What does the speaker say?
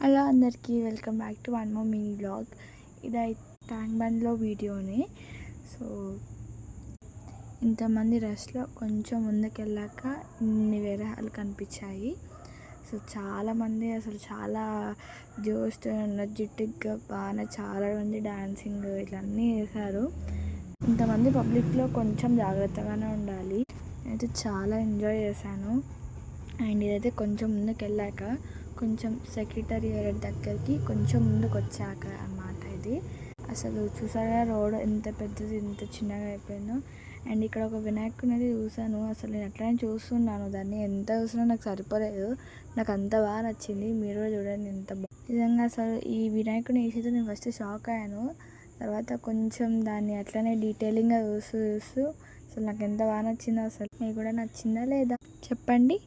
Hello అందరికీ welcome back to one more mini vlog. ఇది tank బండ్లో వీడియోని. సో ఇంతమంది రష్లో కొంచెం ముందుకెళ్ళాక ఇన్ని విగ్రహాలు కనిపించాయి. సో చాలామంది అసలు చాలా జోష్తో ఎనర్జెటిక్గా బాగా చాలామంది డాన్సింగ్ ఇట్లన్నీ చేశారు. ఇంతమంది పబ్లిక్లో కొంచెం జాగ్రత్తగానే ఉండాలి. నేనైతే చాలా ఎంజాయ్ చేశాను. అండ్ ఇదైతే కొంచెం ముందుకు వెళ్ళాక కొంచెం సెక్రటేరియట్ దగ్గరికి కొంచెం ముందుకు వచ్చాక అన్నమాట. ఇది అసలు చూసారా రోడ్ ఎంత పెద్దది ఎంత చిన్నగా అయిపోయిందో. అండ్ ఇక్కడ ఒక వినాయకుడిని అయితే చూసాను. అసలు నేను అట్లనే చూస్తున్నాను, దాన్ని ఎంత చూసినా నాకు సరిపోలేదు. నాకు అంత బాగా నచ్చింది. మీరు కూడా చూడండి ఎంత నిజంగా. అసలు ఈ వినాయకుడిని వేసేది నేను ఫస్ట్ షాక్ అయ్యాను. తర్వాత కొంచెం దాన్ని అట్లనే డీటెయిలింగ్గా చూస్తూ అసలు నాకు ఎంత బాగా నచ్చిందో. అసలు మీకు కూడా నచ్చిందా లేదా చెప్పండి.